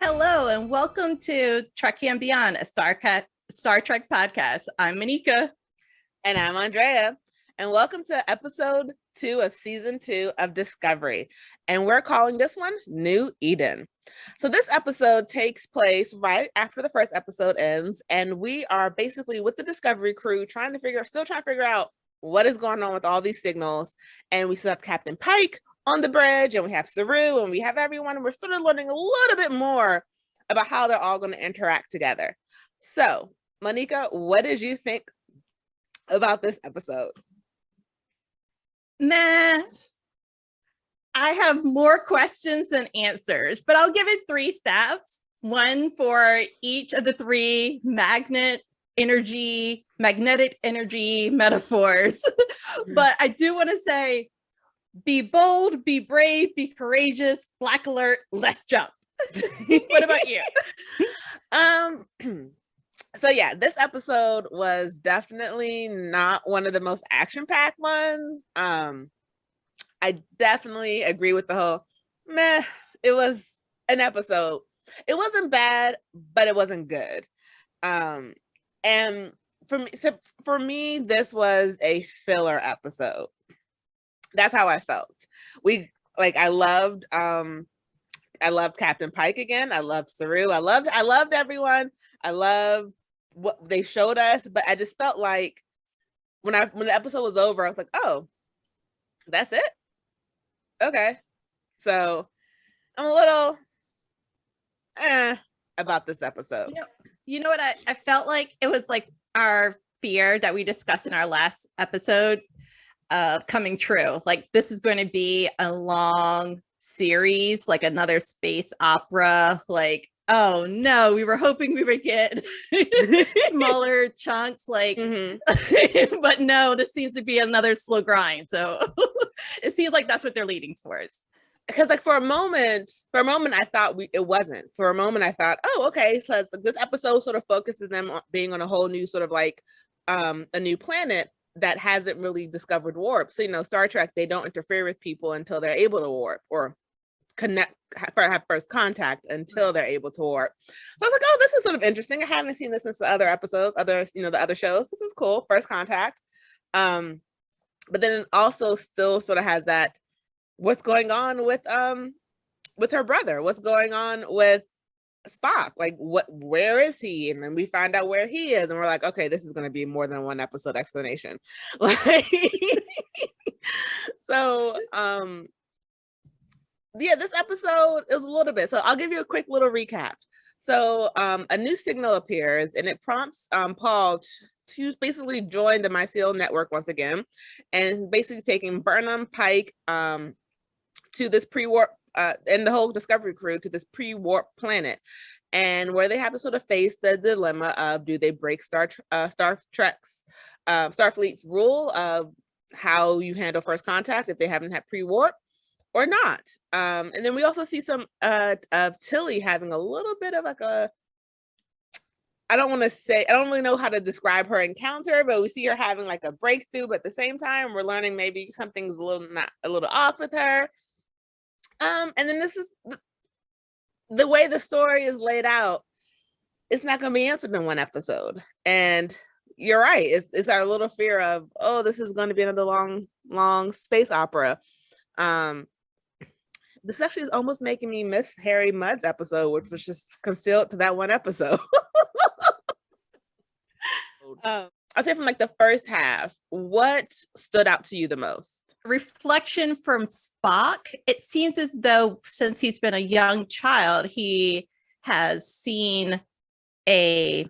Hello and welcome to Trekkie and Beyond, a Star Trek podcast. I'm Monica. And I'm Andrea. And welcome to episode 2 of season 2 of Discovery. And we're calling this one New Eden. So this episode takes place right after the first episode ends. And we are basically with the Discovery crew still trying to figure out what is going on with all these signals. And we still have Captain Pike on the bridge, and we have Saru, and we have everyone, and we're sort of learning a little bit more about how they're all going to interact together. So, Monica, what did you think about this episode? I have more questions than answers, but I'll give it 3 steps. One for each of the 3 magnetic energy metaphors. But I do want to say, be bold, be brave, be courageous, black alert, let's jump. What about you? So yeah, this episode was definitely not one of the most action-packed ones. I definitely agree with the whole it was an episode. It wasn't bad, but it wasn't good. And for me, this was a filler episode. That's how I felt. I loved Captain Pike again. I loved Saru. I loved everyone. I loved what they showed us, but I just felt like when the episode was over, I was like, oh, that's it? Okay. So I'm a little about this episode. You know what I felt like? It was like our fear that we discussed in our last episode coming true. Like, this is going to be a long series, like another space opera. Like, oh no, we were hoping we would get smaller chunks, like but no, this seems to be another slow grind. So it seems like that's what they're leading towards. Because like for a moment I thought it wasn't. For a moment I thought, oh, okay, so it's like this episode sort of focuses them on being on a whole new sort of like a new planet that hasn't really discovered warp. So, Star Trek, they don't interfere with people until they're able to warp or have first contact until they're able to warp. So I was like, oh, this is sort of interesting. I haven't seen this since the other episodes, the other shows. This is cool. First contact. But then it also still sort of has that, what's going on with her brother? What's going on with Spock? Like, where is he? And then we find out where he is, and we're like, okay, this is going to be more than one episode explanation. Like, so yeah, this episode is a little bit. So I'll give you a quick little recap. So a new signal appears, and it prompts Paul to basically join the mycelial network once again, and basically taking Burnham, Pike to this pre-warp and the whole Discovery crew to this pre-warp planet, and where they have to sort of face the dilemma of, do they break Starfleet's rule of how you handle first contact if they haven't had pre-warp or not. And then we also see some of Tilly having a little bit of like I don't really know how to describe her encounter, but we see her having like a breakthrough, but at the same time we're learning maybe something's a little off with her. And then this is the way the story is laid out. It's not going to be answered in one episode. And you're right. It's our little fear of, oh, this is going to be another long space opera. This actually is almost making me miss Harry Mudd's episode, which was just concealed to that one episode. I'll say from like the first half, what stood out to you the most? Reflection from Spock. It seems as though since he's been a young child, he has seen and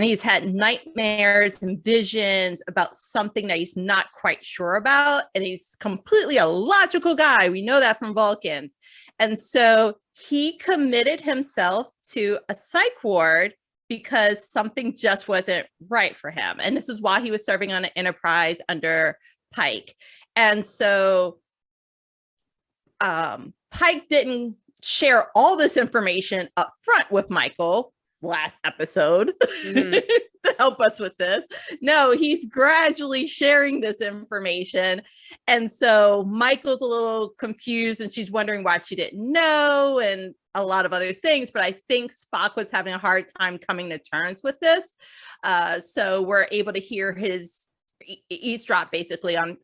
he's had nightmares and visions about something that he's not quite sure about. And he's completely a logical guy. We know that from Vulcans. And so he committed himself to a psych ward because something just wasn't right for him. And this is why he was serving on an Enterprise under Pike. And so Pike didn't share all this information up front with Michael, last episode Mhm. to help us with this. No, he's gradually sharing this information. And so Michael's a little confused and she's wondering why she didn't know and a lot of other things. But I think Spock was having a hard time coming to terms with this. So we're able to hear his eavesdrop basically on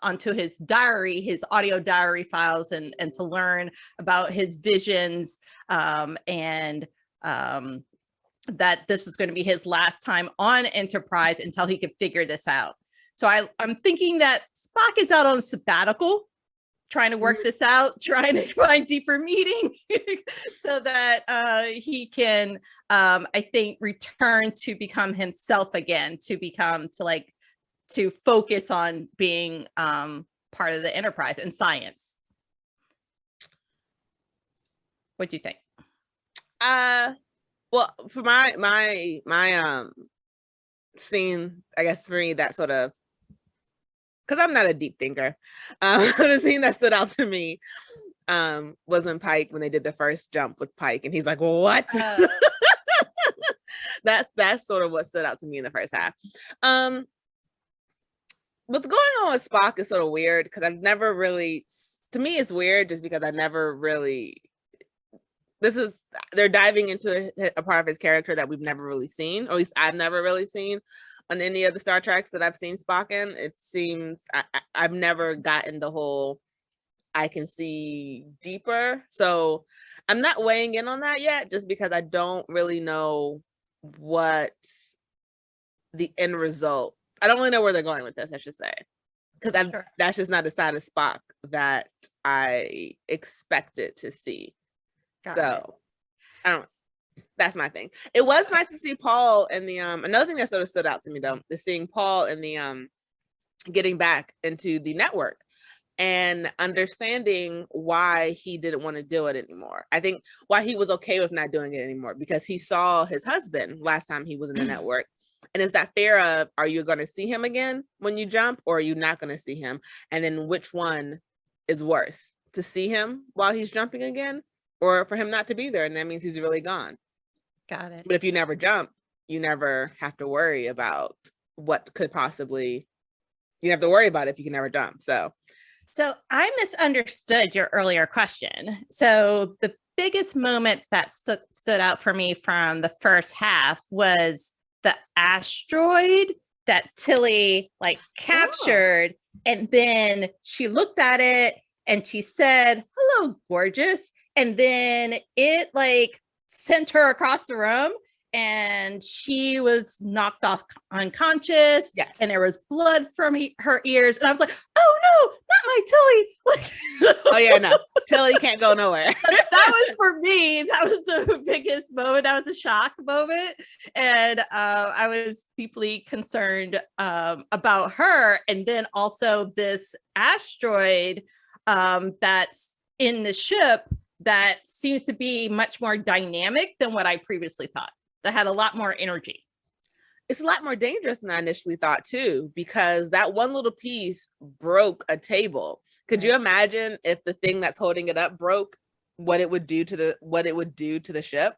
onto his diary, his audio diary files, and to learn about his visions, and that this was going to be his last time on Enterprise until he could figure this out. So I'm thinking that Spock is out on sabbatical, trying to work this out, trying to find deeper meaning so that he can, I think, return to become himself again, to focus on being part of the Enterprise and science. What do you think? Well, for my scene, I guess for me, that sort of, because I'm not a deep thinker, the scene that stood out to me was in Pike when they did the first jump with Pike, and he's like, "What?" That's sort of what stood out to me in the first half. What's going on with Spock is sort of weird because I've never really, to me, it's weird just because I never really. They're diving into a part of his character that we've never really seen, or at least I've never really seen on any of the Star Treks that I've seen Spock in. It seems I've never gotten the whole I can see deeper. So I'm not weighing in on that yet, just because I don't really know what the end result. I don't really know where they're going with this, I should say, because that's just not the side of Spock that I expected to see. I don't. That's my thing. It was nice to see Paul in the another thing that sort of stood out to me though is seeing Paul in the getting back into the network and understanding why he didn't want to do it anymore. I think why he was okay with not doing it anymore, because he saw his husband last time he was in the network. And it's that fear of, are you going to see him again when you jump, or are you not going to see him? And then which one is worse, to see him while he's jumping again, or for him not to be there, and that means he's really gone. Got it. But if you never jump, you never have to worry about what could possibly, you have to worry about it if you can never jump. So I misunderstood your earlier question. So the biggest moment that stood out for me from the first half was the asteroid that Tilly captured. And then she looked at it and she said, "Hello, gorgeous." And then it sent her across the room and she was knocked off unconscious. Yes. And there was blood from her ears. And I was like, "Oh no, not my Tilly." Oh yeah, no, Tilly can't go nowhere. That was for me. That was the biggest moment. That was a shock moment. And I was deeply concerned about her. And then also this asteroid that's in the ship that seems to be much more dynamic than what I previously thought. That had a lot more energy. It's a lot more dangerous than I initially thought too, because that one little piece broke a table. Could you imagine if the thing that's holding it up broke, what it would do to the ship?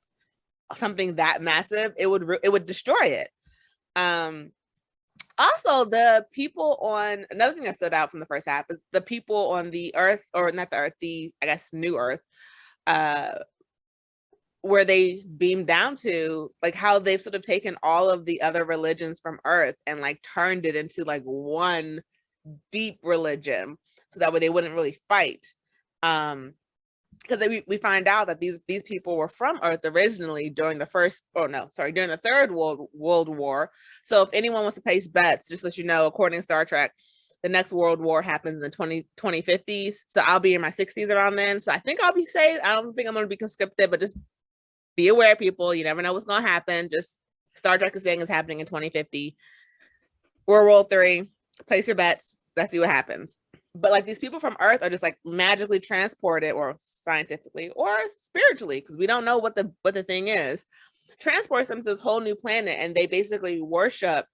Something that massive, it would destroy it. Also, the people on, another thing that stood out from the first half is the people on the Earth, or not the Earth, the, I guess, new Earth, where they beam down to, how they've sort of taken all of the other religions from Earth and turned it into one deep religion, so that way they wouldn't really fight. Because we find out that these people were from Earth originally during the during the Third World War. So if anyone wants to place bets, just let you know, according to Star Trek, the next World War happens in the 2050s. So I'll be in my 60s around then. So I think I'll be safe. I don't think I'm going to be conscripted, but just be aware, people. You never know what's going to happen. Just Star Trek is saying it's happening in 2050. World War III. Place your bets. Let's see what happens. But these people from Earth are just magically transported, or scientifically or spiritually, because we don't know what the thing is, transports them to this whole new planet, and they basically worship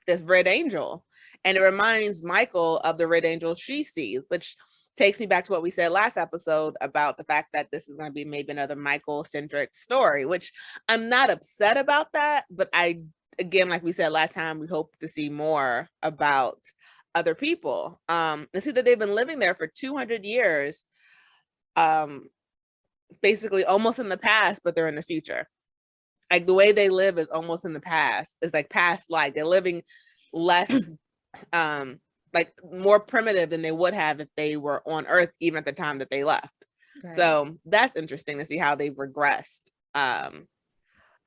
this red angel. And it reminds Michael of the red angel she sees, which takes me back to what we said last episode about the fact that this is going to be maybe another Michael-centric story, which I'm not upset about that, but again, like we said last time, we hope to see more about other people. And see that they've been living there for 200 years, basically almost in the past, but they're in the future. Like the way they live is almost in the past. It's like past life. They're living less, like more primitive than they would have if they were on Earth, even at the time that they left. Right. So that's interesting to see how they've regressed. I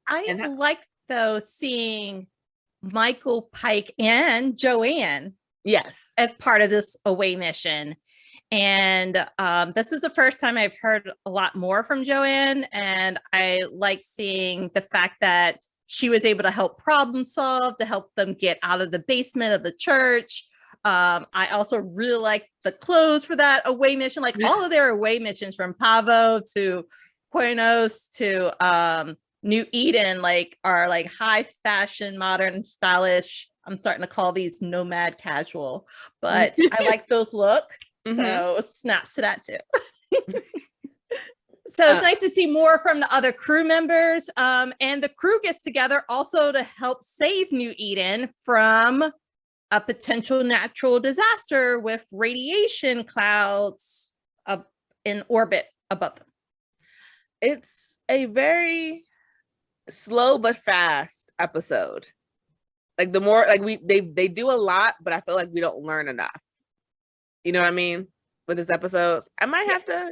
like though seeing Michael, Pike, and Joanne, yes, as part of this away mission. And this is the first time I've heard a lot more from Joanne, and I like seeing the fact that she was able to help problem solve, to help them get out of the basement of the church. I also really like the clothes for that away mission, like all of their away missions from Pavo to Buenos to New Eden, like are like high fashion, modern, stylish. I'm starting to call these nomad casual, but I like those looks. So snaps to that too. So it's nice to see more from the other crew members. And the crew gets together also to help save New Eden from a potential natural disaster with radiation clouds in orbit above them. It's a very slow but fast episode. Like the more like they do a lot, but I feel like we don't learn enough. You know what I mean? With this episode, I might have to.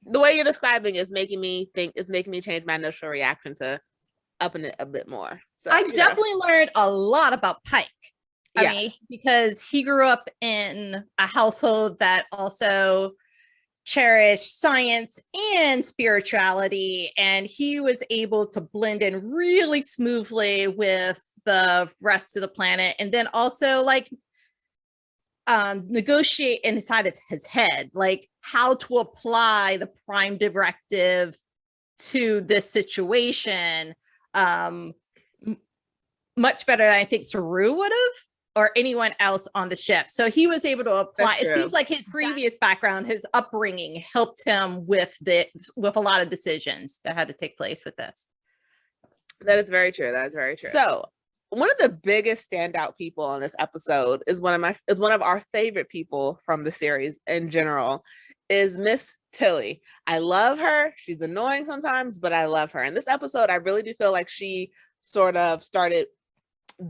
The way you're describing is making me change my initial reaction to upping it a bit more. So I definitely learned a lot about Pike. I mean, because he grew up in a household that also cherished science and spirituality, and he was able to blend in really smoothly with the rest of the planet, and then also like negotiate inside of his head, like how to apply the prime directive to this situation much better than I think Saru would have, or anyone else on the ship. So he was able to apply. It seems like his previous background, his upbringing helped him with a lot of decisions that had to take place with this. That is very true. That is very true. So one of the biggest standout people on this episode is one of our favorite people from the series in general, is Miss Tilly. I love her. She's annoying sometimes, but I love her. In this episode, I really do feel like she sort of started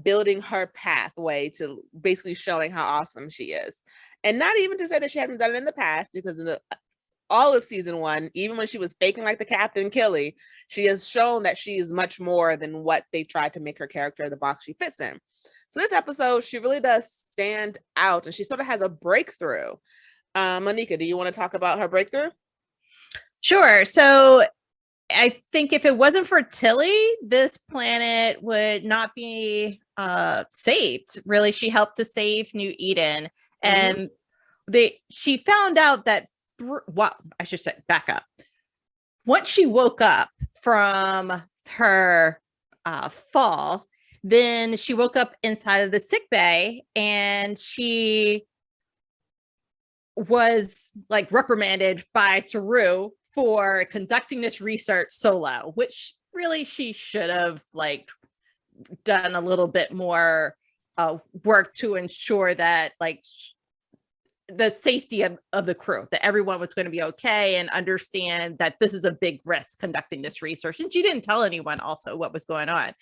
building her pathway to basically showing how awesome she is. And not even to say that she hasn't done it in the past, because in all of season 1, even when she was faking like the Captain Killy, she has shown that she is much more than what they tried to make her character the box she fits in. So this episode, she really does stand out, and she sort of has a breakthrough. Monica, do you want to talk about her breakthrough? Sure. So I think if it wasn't for Tilly, this planet would not be saved. Really, she helped to save New Eden. And she found out that I should say, back up. Once she woke up from her fall, then she woke up inside of the sick bay, and she was like reprimanded by Saru for conducting this research solo, which really she should have like done a little bit more work to ensure that like the safety of the crew, that everyone was going to be okay and understand that this is a big risk conducting this research. And she didn't tell anyone also what was going on.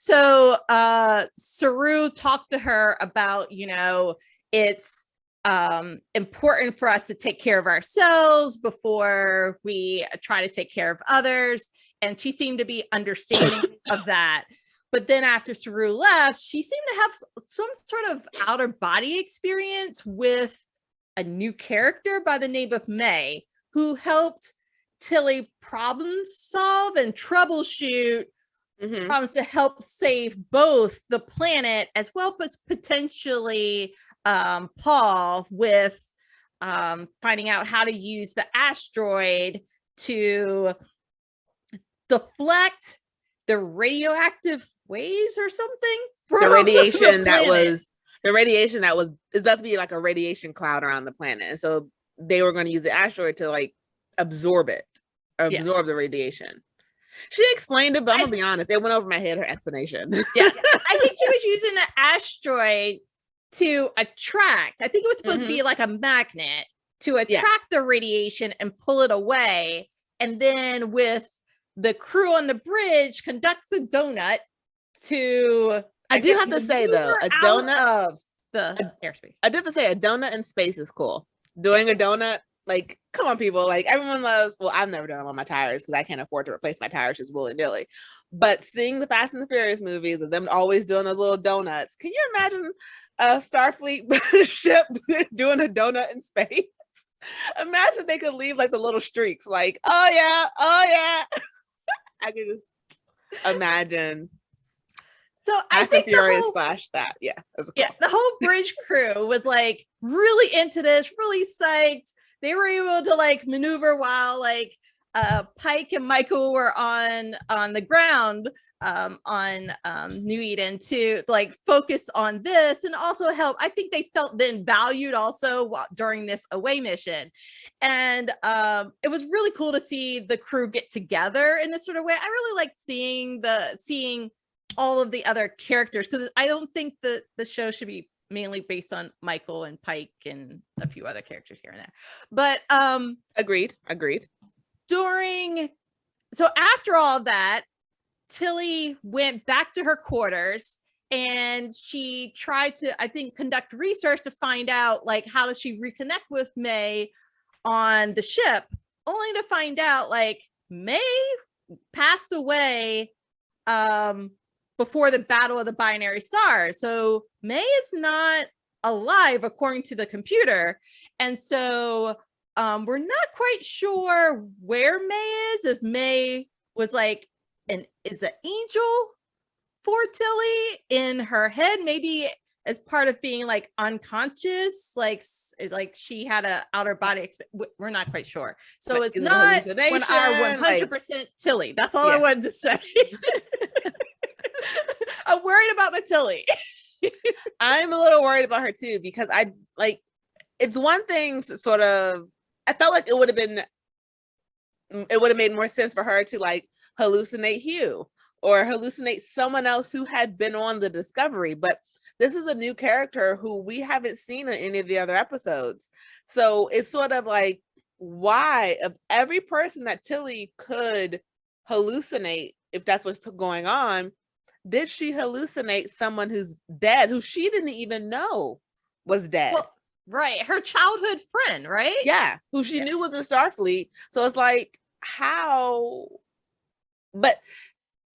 So Saru talked to her about, it's important for us to take care of ourselves before we try to take care of others. And she seemed to be understanding of that. But then after Saru left, she seemed to have some sort of outer body experience with a new character by the name of May, who helped Tilly problem solve and troubleshoot problems to help save both the planet as well as potentially Paul with finding out how to use the asteroid to deflect the radioactive waves or something. The radiation that was is about to be like a radiation cloud around the planet. And so they were going to use the asteroid to like absorb it, or absorb the radiation. She explained it, but I'm gonna be honest, it went over my head, her explanation. Yes. I think she was using the asteroid to attract. I think it was supposed to be like a magnet to attract the radiation and pull it away. And then with the crew on the bridge conducts a donut to I do have to say though, a donut of the airspace. I did have to say a donut in space is cool. Doing a donut, like, come on, people. Like, everyone loves, well, I've never done them on my tires because I can't afford to replace my tires just willy-nilly. But seeing the Fast and the Furious movies of them always doing those little donuts, can you imagine a Starfleet ship doing a donut in space? Imagine they could leave like the little streaks, like, oh yeah. I could just imagine. So I think the whole, the whole bridge crew was like really into this, really psyched. They were able to like maneuver while like Pike and Michael were on the ground on New Eden to like focus on this and also help. I think they felt then valued also during this away mission. And it was really cool to see the crew get together in this sort of way. I really liked seeing all of the other characters, because I don't think that the show should be mainly based on Michael and Pike and a few other characters here and there. But agreed. So after all of that, Tilly went back to her quarters and she tried to, I think, conduct research to find out like how does she reconnect with May on the ship, only to find out like May passed away before the Battle of the Binary Stars. So May is not alive according to the computer. And so we're not quite sure where May is, if May was like is an angel for Tilly in her head, maybe as part of being like unconscious, like is like she had a outer body we're not quite sure. So it's not when our 100% Tilly. That's all I wanted to say. I'm worried about my Tilly. I'm a little worried about her too, because I like, it's one thing to sort of, I felt like it would have made more sense for her to like hallucinate Hugh or hallucinate someone else who had been on the Discovery. But this is a new character who we haven't seen in any of the other episodes. So it's sort of like, why, of every person that Tilly could hallucinate, if that's what's going on, did she hallucinate someone who's dead, who she didn't even know was dead? Well, right. Her childhood friend, right? Yeah. Who she knew was in Starfleet. So it's like, how? But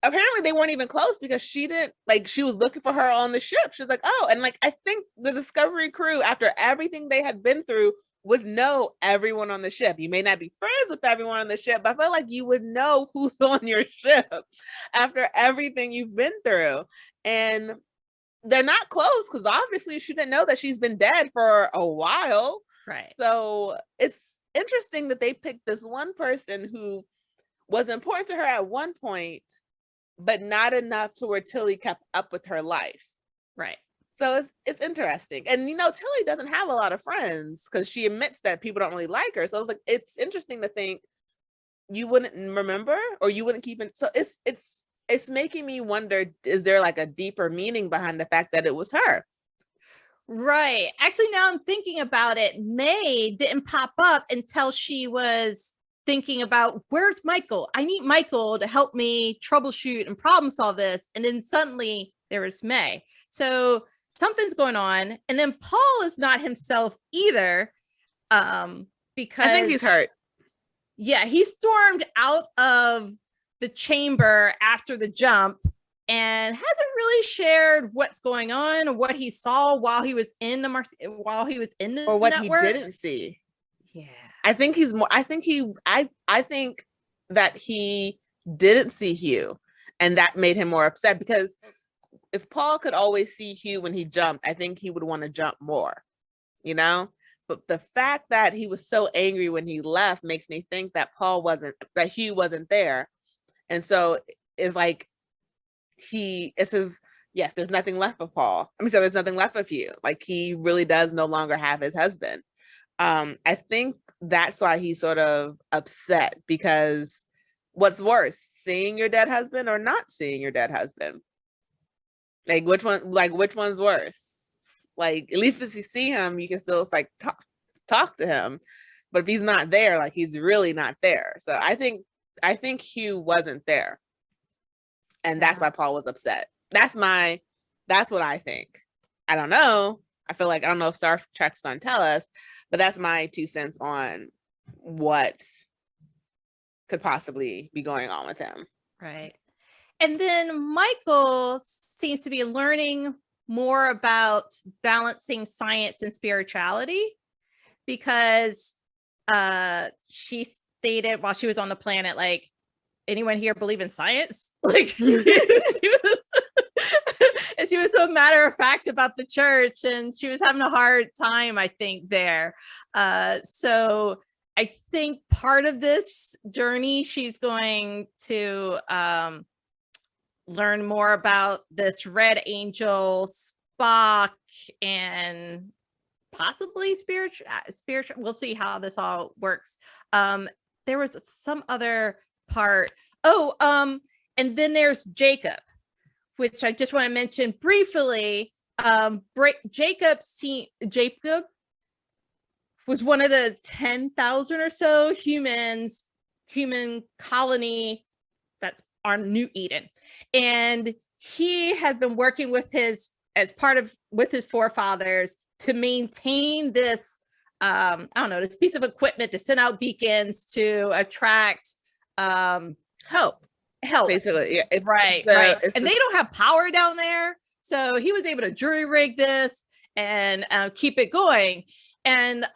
apparently they weren't even close, because she didn't, like, she was looking for her on the ship. She was like, oh, and like, I think the Discovery crew, after everything they had been through, would know everyone on the ship. You may not be friends with everyone on the ship, but I feel like you would know who's on your ship after everything you've been through. And they're not close, because obviously she didn't know that she's been dead for a while. Right. So it's interesting that they picked this one person who was important to her at one point, but not enough to where Tilly kept up with her life. Right. So it's interesting. And, you know, Tilly doesn't have a lot of friends, because she admits that people don't really like her. So it's like, it's interesting to think you wouldn't remember, or you wouldn't keep it. So it's making me wonder, is there like a deeper meaning behind the fact that it was her? Right. Actually, now I'm thinking about it, May didn't pop up until she was thinking about, where's Michael? I need Michael to help me troubleshoot and problem solve this. And then suddenly there was May. So something's going on. And then Paul is not himself either, because I think he's hurt. Yeah, he stormed out of the chamber after the jump and hasn't really shared what's going on or what he saw while he was in the or what network. He didn't see. Yeah, I think that he didn't see Hugh, and that made him more upset, because if Paul could always see Hugh when he jumped, I think he would want to jump more, you know? But the fact that he was so angry when he left makes me think that Hugh wasn't there. And so it's like, there's nothing left of Paul. So there's nothing left of Hugh. Like, he really does no longer have his husband. I think that's why he's sort of upset, because what's worse, seeing your dead husband or not seeing your dead husband? Like which one's worse? Like at least if you see him, you can still like talk to him. But if he's not there, like he's really not there. So I think Hugh wasn't there. And that's why Paul was upset. That's what I think. I don't know. I don't know if Star Trek's gonna tell us, but that's my 2 cents on what could possibly be going on with him. Right. And then Michael seems to be learning more about balancing science and spirituality, because she stated while she was on the planet, like, anyone here believe in science? Like she was so matter of fact about the church, and she was having a hard time, I think, there. So I think part of this journey, she's going to learn more about this Red Angel, Spock, and possibly spiritual. We'll see how this all works. There was some other part. And then there's Jacob, which I just want to mention briefly. Jacob was one of the 10,000 or so human colony that's on New Eden, and he has been working with his forefathers to maintain this this piece of equipment to send out beacons to attract help basically. Yeah, right. And they don't have power down there, so he was able to jury rig this and keep it going. And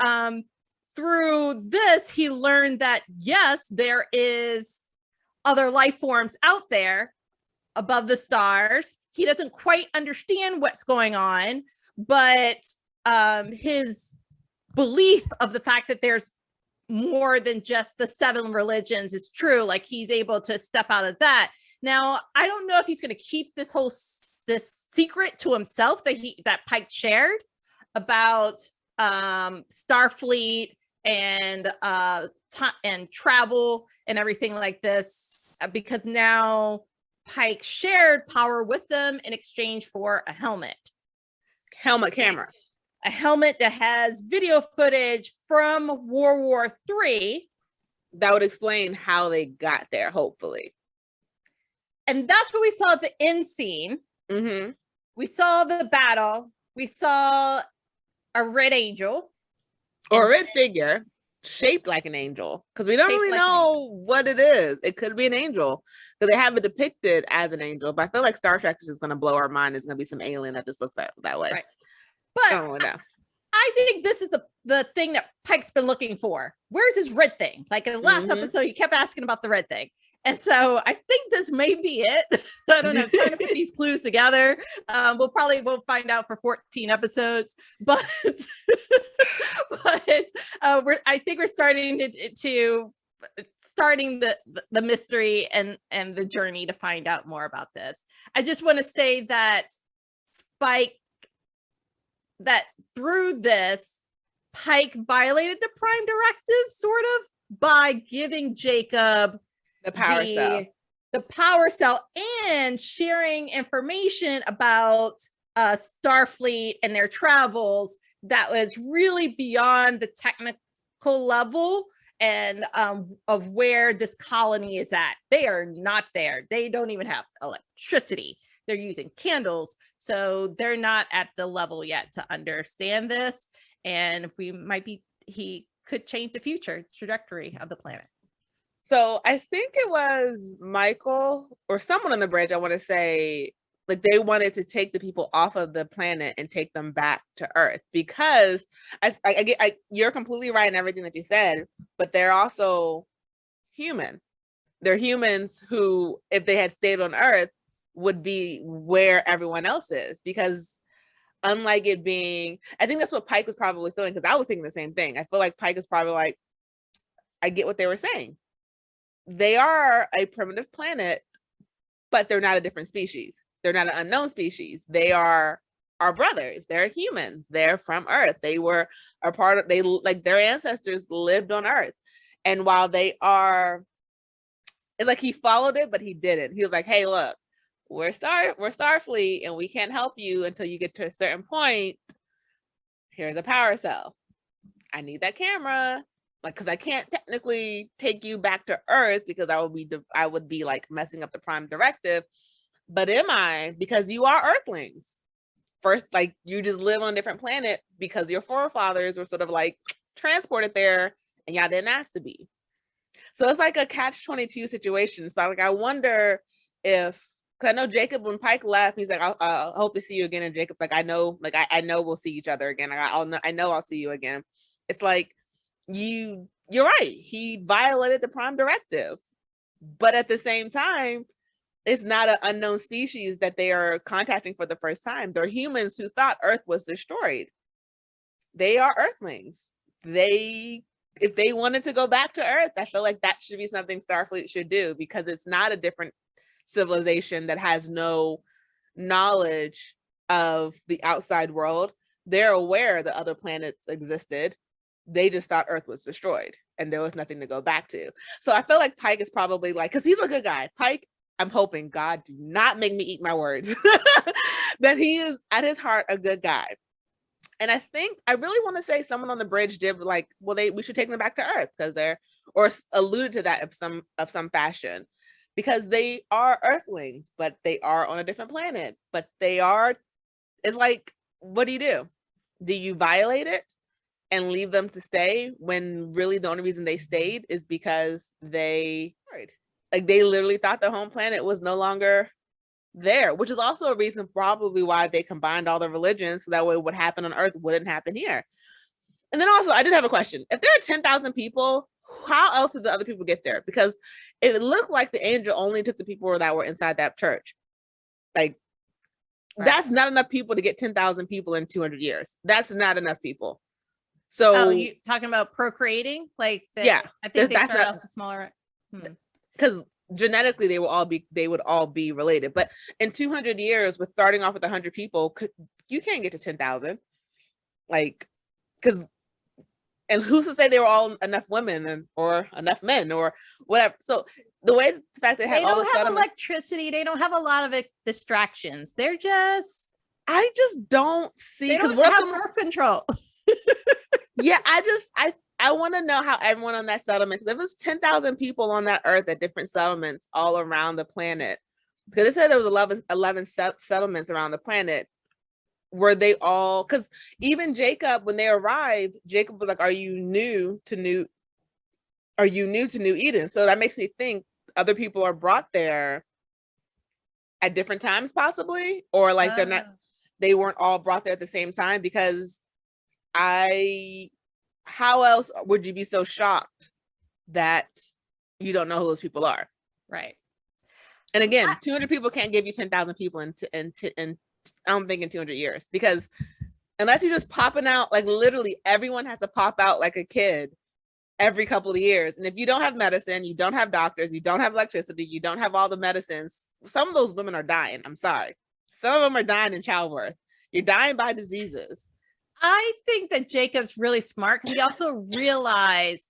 through this, he learned that yes, there is other life forms out there above the stars. He doesn't quite understand what's going on, but his belief of the fact that there's more than just the 7 religions is true. Like, he's able to step out of that. Now, I don't know if he's going to keep this secret to himself that Pike shared about Starfleet and travel and everything like this, because now Pike shared power with them in exchange for a helmet camera, a helmet that has video footage from World War III. That would explain how they got there, hopefully. And that's what we saw at the end scene. Mm-hmm. We saw the battle. We saw a red angel. Or a red figure shaped like an angel, because we don't really know what it is. It could be an angel, because they have it depicted as an angel, but I feel like Star Trek is just going to blow our mind. It's going to be some alien that just looks that way. Right. But I don't know. I think this is the thing that Pike's been looking for. Where's his red thing? Like in the last episode, he kept asking about the red thing. And so I think this may be it. I don't know, I'm trying to put these clues together. We'll find out for 14 episodes, but I think we're starting starting the mystery and the journey to find out more about this. I just want to say that through this, Pike violated the Prime Directive sort of by giving Jacob the power cell and sharing information about Starfleet and their travels that was really beyond the technical level and of where this colony is at. They are not there. They don't even have electricity. They're using candles. So they're not at the level yet to understand this. And he could change the future trajectory of the planet. So I think it was Michael or someone on the bridge, I want to say, like, they wanted to take the people off of the planet and take them back to Earth, because you're completely right in everything that you said, but they're also human. They're humans who, if they had stayed on Earth, would be where everyone else is, because unlike it being, I think that's what Pike was probably feeling, because I was thinking the same thing. I feel like Pike is probably like, I get what they were saying. They are a primitive planet, but they're not a different species. They're not an unknown species. They are are brothers. They're humans. They're from Earth. They were a part of, they like their ancestors lived on Earth. And while they are, it's like he followed it, but he didn't. He was like, hey, look, we're Starfleet and we can't help you until you get to a certain point. Here's a power cell. I need that camera. Like, because I can't technically take you back to Earth because I would be like messing up the prime directive. But am I? Because you are Earthlings. First, like you just live on a different planet because your forefathers were sort of like transported there and y'all didn't ask to be. So it's like a catch-22 situation. So like I wonder if, because I know Jacob, when Pike left, he's like, I hope to see you again. And Jacob's like, I know we'll see each other again. I know I'll see you again. It's like, you're right. He violated the prime directive. But at the same time, it's not an unknown species that they are contacting for the first time. They're humans who thought Earth was destroyed. They are Earthlings. If they wanted to go back to Earth, I feel like that should be something Starfleet should do, because it's not a different civilization that has no knowledge of the outside world. They're aware that other planets existed. They just thought Earth was destroyed and there was nothing to go back to. So I feel like Pike is probably like, because he's a good guy. Pike, I'm hoping, God, do not make me eat my words, that he is at his heart a good guy. And I think I really want to say someone on the bridge did like, well, we should take them back to Earth because they're, or alluded to that of some fashion, because they are Earthlings, but they are on a different planet. But they are, it's like, what do you do? Do you violate it and leave them to stay when really the only reason they stayed is because they literally thought their home planet was no longer there, which is also a reason probably why they combined all the religions so that way what happened on Earth wouldn't happen here. And then also, I did have a question. If there are 10,000 people, how else did the other people get there? Because it looked like the angel only took the people that were inside that church. Like, right. That's not enough people to get 10,000 people in 200 years. That's not enough people. So, you talking about procreating? Like, yeah, I think they started out smaller. Because genetically they would all be related, but in 200 years, with starting off with 100 people, you can't get to 10,000. Like, because, and who's to say they were all enough women or enough men or whatever? So the fact they don't have electricity, they don't have a lot of distractions. I just don't see, because they don't have birth control. Yeah, I want to know how everyone on that settlement, because if it's 10,000 people on that Earth at different settlements all around the planet, because they said there was 11 settlements around the planet, were they all, because even Jacob, when they arrived, Jacob was like, are you new to New Eden? So that makes me think other people are brought there at different times possibly, or like they weren't all brought there at the same time, because how else would you be so shocked that you don't know who those people are? Right. And again, 200 people can't give you 10,000 people in I don't think in 200 years, because unless you're just popping out, like literally everyone has to pop out like a kid every couple of years. And if you don't have medicine, you don't have doctors, you don't have electricity, you don't have all the medicines, some of those women are dying. I'm sorry. Some of them are dying in childbirth. You're dying by diseases. I think that Jacob's really smart because he also realized,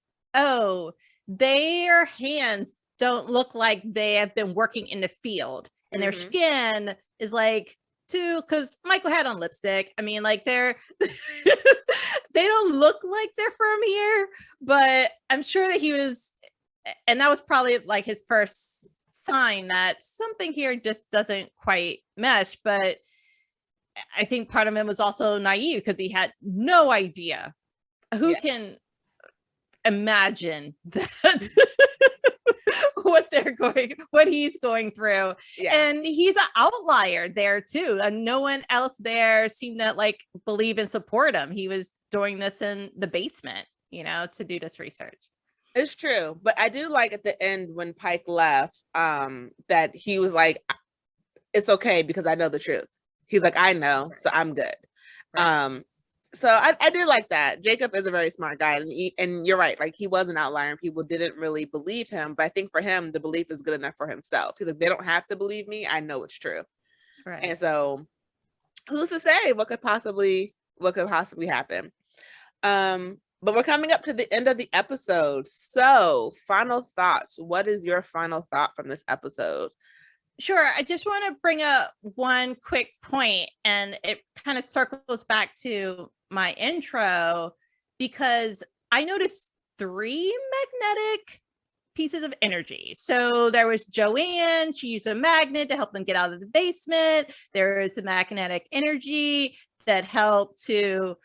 their hands don't look like they have been working in the field, and their skin is like because Michael had on lipstick. I mean, like they don't look like they're from here, but I'm sure that he was, and that was probably like his first sign that something here just doesn't quite mesh. But I think part of him was also naive because he had no idea. Who can imagine that what he's going through? Yeah. And he's an outlier there too. And no one else there seemed to like believe and support him. He was doing this in the basement, to do this research. It's true. But I do like at the end when Pike left, that he was like, it's okay because I know the truth. He's like, I know, so I'm good. Right. So I did like that. Jacob is a very smart guy, and you're right. Like, he was an outlier, and people didn't really believe him. But I think for him, the belief is good enough for himself. He's like, they don't have to believe me. I know it's true. Right. And so who's to say what could possibly happen? But we're coming up to the end of the episode. So, final thoughts. What is your final thought from this episode? Sure. I just want to bring up one quick point, and it kind of circles back to my intro, because I noticed 3 magnetic pieces of energy. So there was Joanne, she used a magnet to help them get out of the basement. There is a magnetic energy that helped to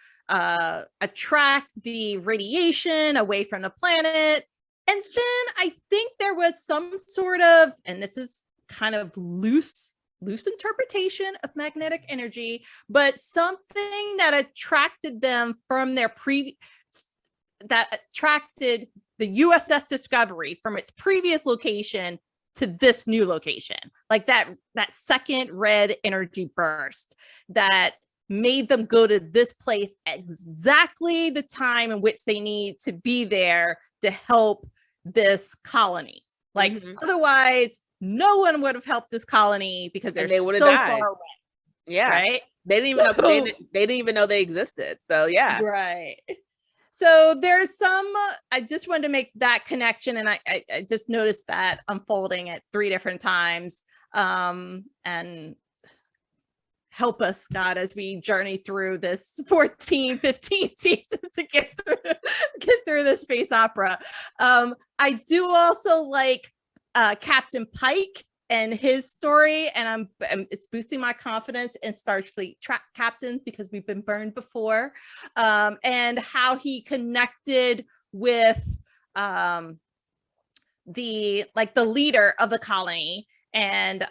attract the radiation away from the planet. And then I think there was some sort of, and this is kind of loose interpretation of magnetic energy, but something that attracted them from their that attracted the USS Discovery from its previous location to this new location. Like that second red energy burst that made them go to this place exactly the time in which they need to be there to help this colony. Like otherwise, no one would have helped this colony because they would have so died. Far away. Yeah, right. They didn't even know they didn't even know they existed. So yeah, right. So there's some. I just wanted to make that connection, and I just noticed that unfolding at 3 different times. And help us, God, as we journey through this 14, 15 season to get through this space opera. I do also like Captain Pike and his story, and it's boosting my confidence in Starfleet captains because we've been burned before, and how he connected with the leader of the colony, and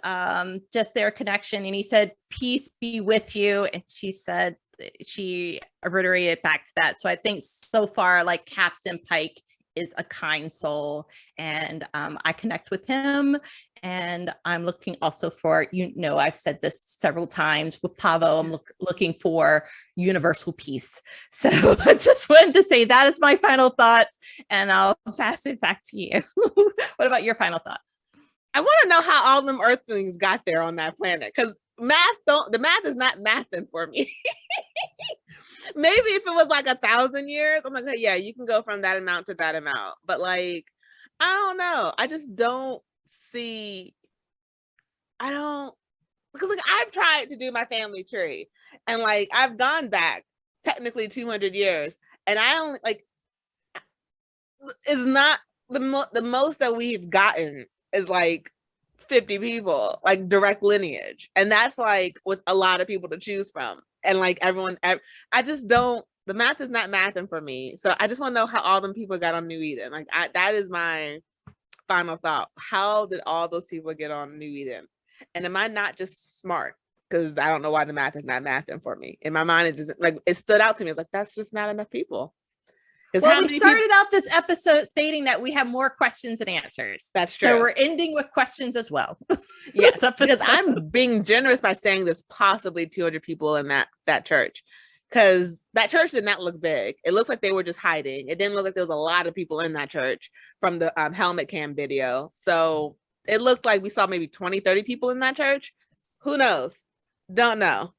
just their connection. And he said, "Peace be with you," and she reiterated back to that. So I think so far, like, Captain Pike is a kind soul, and I connect with him. And I'm looking also for, I've said this several times with Pavo, I'm looking for universal peace. So I just wanted to say that is my final thoughts, and I'll pass it back to you. What about your final thoughts? I want to know how all them Earthlings got there on that planet, because the math is not mathing for me. Maybe if it was like 1,000 years, I'm like, hey, yeah, you can go from that amount to that amount. But like, I don't know. I just don't see. Because like I've tried to do my family tree, and like I've gone back technically 200 years, and I only like is not the most that we've gotten is like 50 people, like direct lineage, and that's like with a lot of people to choose from. And like everyone, I just don't, the math is not mathing for me. So I just want to know how all them people got on New Eden. Like that is my final thought. How did all those people get on New Eden? And am I not just smart? Because I don't know why the math is not mathing for me. In my mind, it just like, it stood out to me. It's like, that's just not enough people. Well, we started out this episode stating that we have more questions than answers. That's true. So we're ending with questions as well. Yes, because I'm being generous by saying there's possibly 200 people in that church, because that church did not look big. It looks like they were just hiding. It didn't look like there was a lot of people in that church from the helmet cam video. So it looked like we saw maybe 20, 30 people in that church. Who knows? Don't know.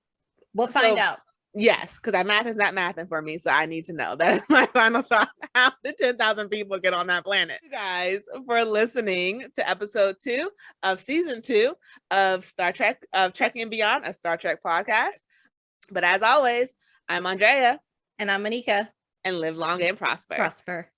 We'll find out. Yes, because that math is not mathing for me, so I need to know. That is my final thought. How did 10,000 people get on that planet? Thank you guys for listening to episode 2 of season 2 of Trekkie and Beyond, a Star Trek podcast. But as always, I'm Andrea. And I'm Monica. And live long and prosper.